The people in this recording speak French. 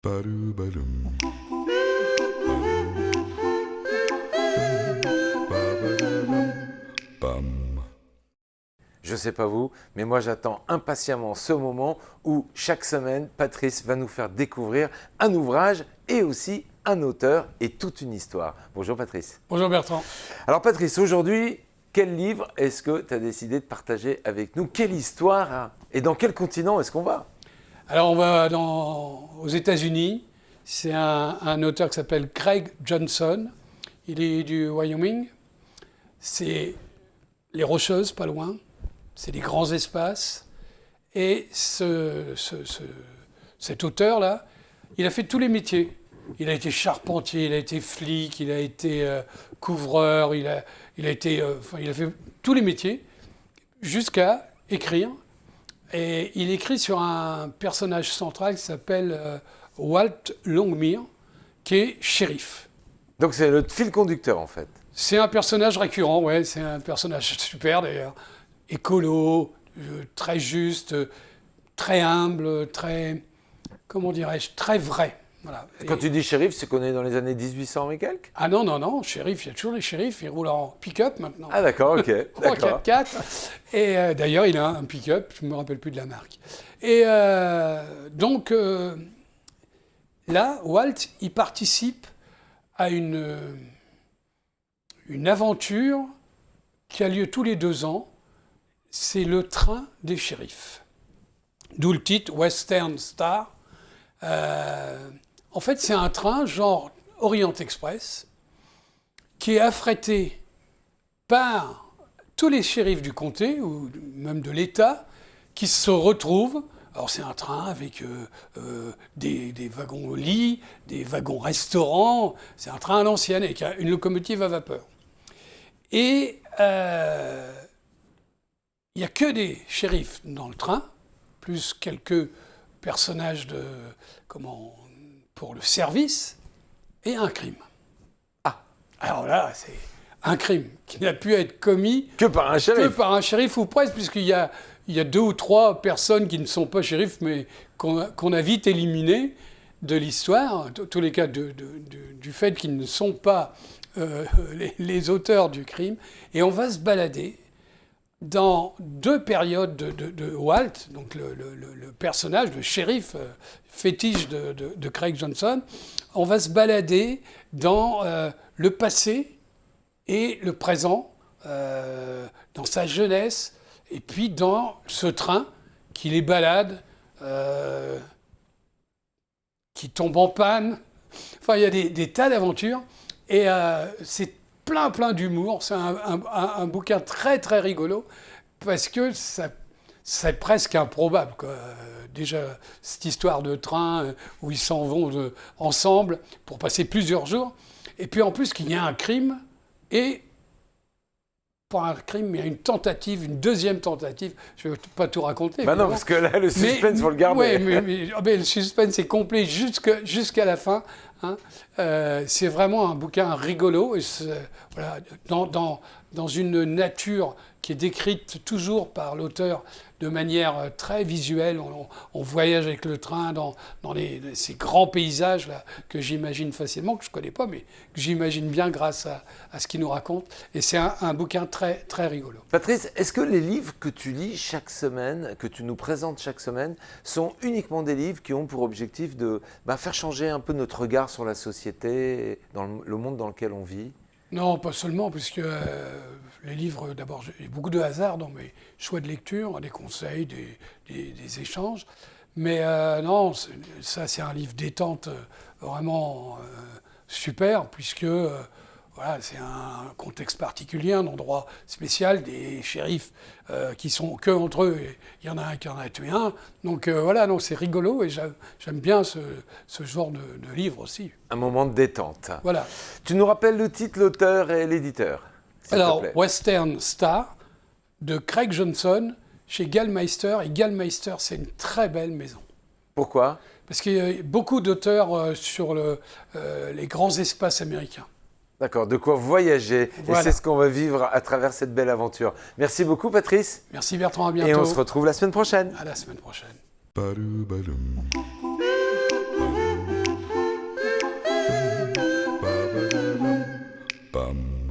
Ba-do-ba-dum. Bam. Je sais pas vous, mais moi j'attends impatiemment ce moment où chaque semaine, Patrice va nous faire découvrir un ouvrage et aussi un auteur et toute une histoire. Bonjour Patrice. Bonjour Bertrand. Alors Patrice, aujourd'hui, quel livre est-ce que tu as décidé de partager avec nous? Quelle histoire et dans quel continent est-ce qu'on va? Alors on va aux États-Unis. C'est un auteur qui s'appelle Craig Johnson. Il est du Wyoming. C'est les Rocheuses, pas loin. C'est des grands espaces. Et cet auteur-là, il a fait tous les métiers. Il a été charpentier, il a été flic, il a été couvreur, il a fait tous les métiers jusqu'à écrire. Et il écrit sur un personnage central qui s'appelle Walt Longmire, qui est shérif. Donc c'est le fil conducteur en fait. C'est un personnage récurrent, ouais, c'est un personnage super d'ailleurs. Écolo, très juste, très humble, très, comment dirais-je, très vrai. Voilà. Quand tu dis shérif, c'est qu'on est dans les années 1800 et quelques? Ah non, shérif, il y a toujours les shérifs, ils roulent en pick-up maintenant. Ah d'accord, ok. En D'accord. 4x4. Et d'ailleurs, il a un pick-up, je ne me rappelle plus de la marque. Et donc, là, Walt, il participe à une aventure qui a lieu tous les 2 ans. C'est le train des shérifs. D'où le titre Western Star. En fait, c'est un train genre Orient Express qui est affrété par tous les shérifs du comté ou même de l'État qui se retrouvent. Alors c'est un train avec des wagons lits, des wagons restaurants. C'est un train à l'ancienne avec une locomotive à vapeur. Et il n'y a que des shérifs dans le train, plus quelques personnages pour le service, et un crime. Ah. Alors là, c'est un crime qui n'a pu être commis Que par un shérif. que par un shérif ou presque, puisqu'il y a 2 ou 3 personnes qui ne sont pas shérifs, mais qu'on a vite éliminées de l'histoire, tous les cas du fait qu'ils ne sont pas les auteurs du crime. Et on va se balader dans 2 périodes de Walt, donc le personnage, le shérif fétiche de Craig Johnson. On va se balader dans le passé et le présent, dans sa jeunesse, et puis dans ce train qui les balade, qui tombe en panne. Enfin, il y a des tas d'aventures, et c'est plein d'humour. C'est un bouquin très très rigolo, parce que c'est presque improbable, quoi. Déjà, cette histoire de train où ils s'en vont ensemble pour passer plusieurs jours. Et puis en plus qu'il y a un crime, et pas un crime, mais il y a une tentative, une deuxième tentative. Je ne vais pas tout raconter. Bah non, parce que là, le suspense, il faut le garder. Oui, mais le suspense est complet jusqu'à la fin. Hein. C'est vraiment un bouquin rigolo. Et voilà, dans une nature qui est décrite toujours par l'auteur de manière très visuelle. On voyage avec le train dans ces grands paysages là, que j'imagine facilement, que je ne connais pas, mais que j'imagine bien grâce à ce qu'il nous raconte. Et c'est un bouquin très, très rigolo. Patrice, est-ce que les livres que tu lis chaque semaine, que tu nous présentes chaque semaine, sont uniquement des livres qui ont pour objectif de faire changer un peu notre regard sur la société, dans le monde dans lequel on vit? Non, pas seulement, puisque les livres, d'abord, j'ai beaucoup de hasard dans mes choix de lecture, des conseils, des échanges. Mais non, ça, c'est un livre détente vraiment super, puisque voilà, c'est un contexte particulier, un endroit spécial, des shérifs qui sont que entre eux. Il y en a un qui en a tué un. Donc voilà, non, c'est rigolo, et j'aime bien ce genre de livre aussi. Un moment de détente. Voilà. Tu nous rappelles le titre, l'auteur et l'éditeur, s'il te Alors, plaît. Western Star, de Craig Johnson, chez Gallmeister. Et Gallmeister, c'est une très belle maison. Pourquoi? Parce qu'il y a beaucoup d'auteurs sur les grands espaces américains. D'accord, de quoi voyager. Voilà. Et c'est ce qu'on va vivre à travers cette belle aventure. Merci beaucoup, Patrice. Merci Bertrand, à bientôt. Et on se retrouve la semaine prochaine. À la semaine prochaine. Ba-do-ba-dum. Pam.